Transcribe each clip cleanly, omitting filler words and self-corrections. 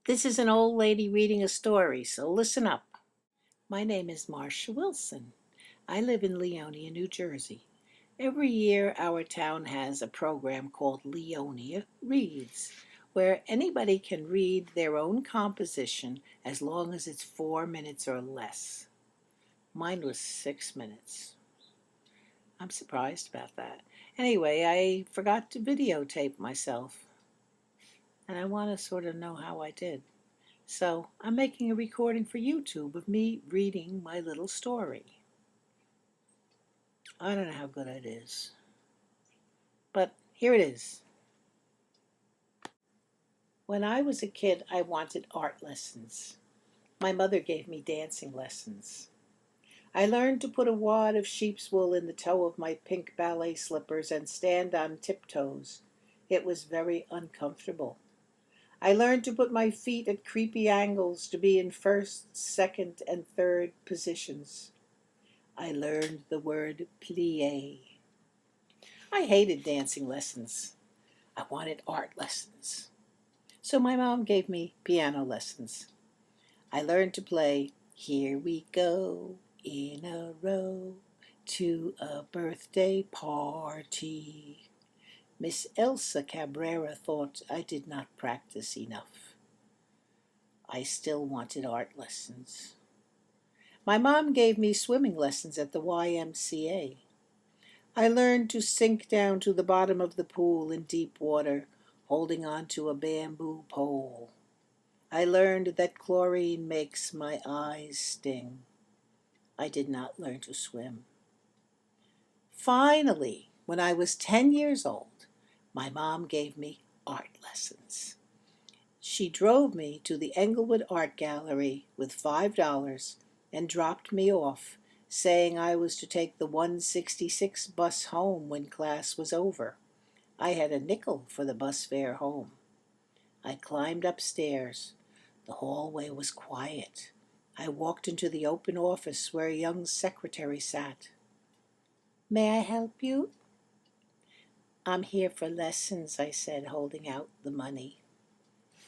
This is an old lady reading a story, so listen up. My name is Marcia Wilson. I live in Leonia, New Jersey. Every year, our town has a program called Leonia Reads, where anybody can read their own composition as long as it's 4 minutes or less. Mine was 6 minutes. I'm surprised about that. Anyway, I forgot to videotape myself, and I want to sort of know how I did. So I'm making a recording for YouTube of me reading my little story. I don't know how good it is, but here it is. When I was a kid, I wanted art lessons. My mother gave me dancing lessons. I learned to put a wad of sheep's wool in the toe of my pink ballet slippers and stand on tiptoes. It was very uncomfortable. I learned to put my feet at creepy angles to be in first, second, and third positions. I learned the word plie. I hated dancing lessons. I wanted art lessons. So my mom gave me piano lessons. I learned to play Here We Go in a Row to a Birthday Party. Miss Elsa Cabrera thought I did not practice enough. I still wanted art lessons. My mom gave me swimming lessons at the YMCA. I learned to sink down to the bottom of the pool in deep water, holding on to a bamboo pole. I learned that chlorine makes my eyes sting. I did not learn to swim. Finally, when I was 10 years old, my mom gave me art lessons. She drove me to the Englewood Art Gallery with $5 and dropped me off, saying I was to take the 166 bus home when class was over. I had a nickel for the bus fare home. I climbed upstairs. The hallway was quiet. I walked into the open office where a young secretary sat. "May I help you?" "I'm here for lessons," I said, holding out the money.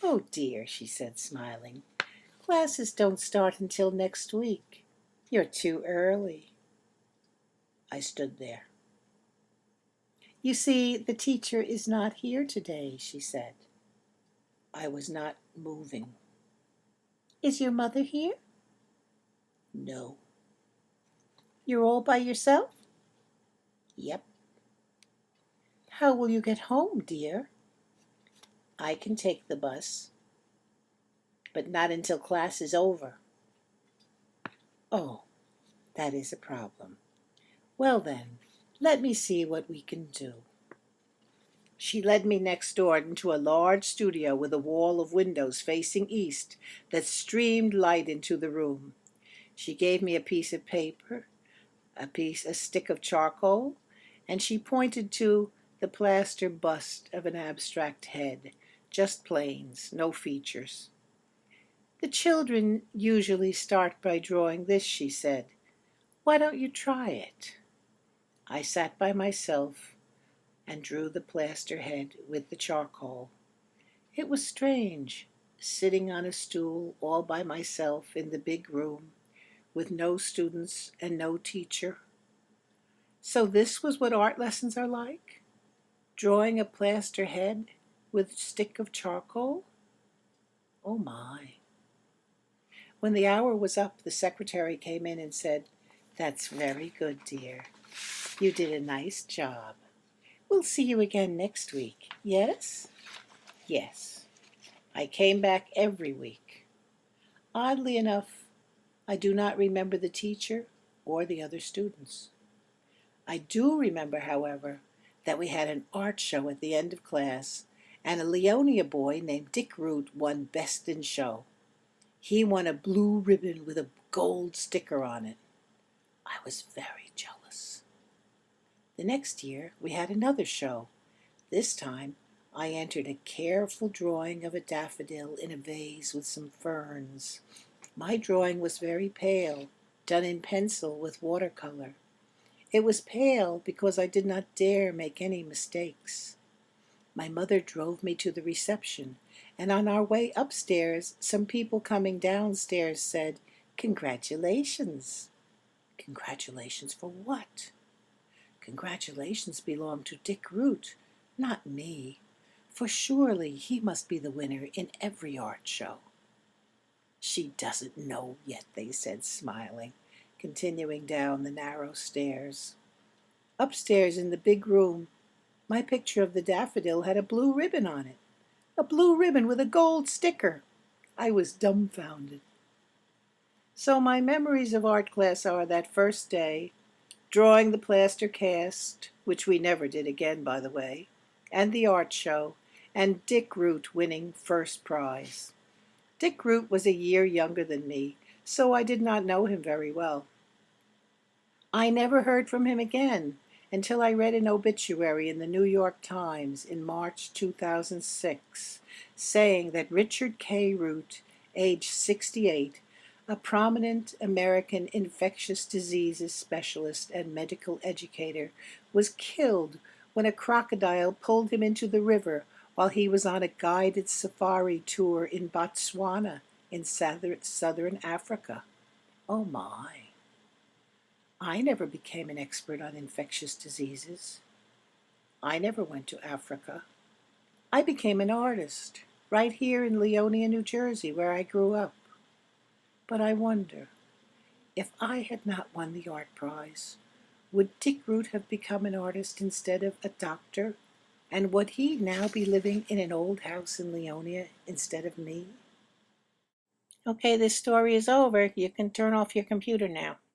"Oh dear," she said, smiling. "Classes don't start until next week. You're too early." I stood there. "You see, the teacher is not here today," she said. I was not moving. "Is your mother here?" "No." "You're all by yourself?" "Yep." "How will you get home, dear?" "I can take the bus, but not until class is over." "Oh, that is a problem. Well then, let me see what we can do." She led me next door into a large studio with a wall of windows facing east that streamed light into the room. She gave me a piece of paper, a stick of charcoal, and she pointed to the plaster bust of an abstract head, just planes, no features. "The children usually start by drawing this," she said. "Why don't you try it?" I sat by myself and drew the plaster head with the charcoal. It was strange, sitting on a stool all by myself in the big room, with no students and no teacher. So this was what art lessons are like? Drawing a plaster head with a stick of charcoal? Oh my. When the hour was up, the secretary came in and said, "That's very good, dear. You did a nice job. We'll see you again next week. Yes?" Yes. I came back every week. Oddly enough, I do not remember the teacher or the other students. I do remember, however, that we had an art show at the end of class, and a Leonia boy named Dick Root won Best in Show. He won a blue ribbon with a gold sticker on it. I was very jealous. The next year, we had another show. This time, I entered a careful drawing of a daffodil in a vase with some ferns. My drawing was very pale, done in pencil with watercolor. It was pale because I did not dare make any mistakes. My mother drove me to the reception and on our way upstairs, some people coming downstairs said, "Congratulations." Congratulations for what? Congratulations belong to Dick Root, not me, for surely he must be the winner in every art show. "She doesn't know yet," they said, smiling, continuing down the narrow stairs. Upstairs in the big room, my picture of the daffodil had a blue ribbon on it, a blue ribbon with a gold sticker. I was dumbfounded. So my memories of art class are that first day, drawing the plaster cast, which we never did again, by the way, and the art show, and Dick Root winning first prize. Dick Root was a year younger than me, so I did not know him very well. I never heard from him again until I read an obituary in the New York Times in March 2006, saying that Richard K. Root, age 68, a prominent American infectious diseases specialist and medical educator, was killed when a crocodile pulled him into the river while he was on a guided safari tour in Botswana in southern Africa. Oh my. I never became an expert on infectious diseases. I never went to Africa. I became an artist right here in Leonia, New Jersey, where I grew up. But I wonder, if I had not won the art prize, would Dick Root have become an artist instead of a doctor? And would he now be living in an old house in Leonia instead of me? Okay, this story is over. You can turn off your computer now.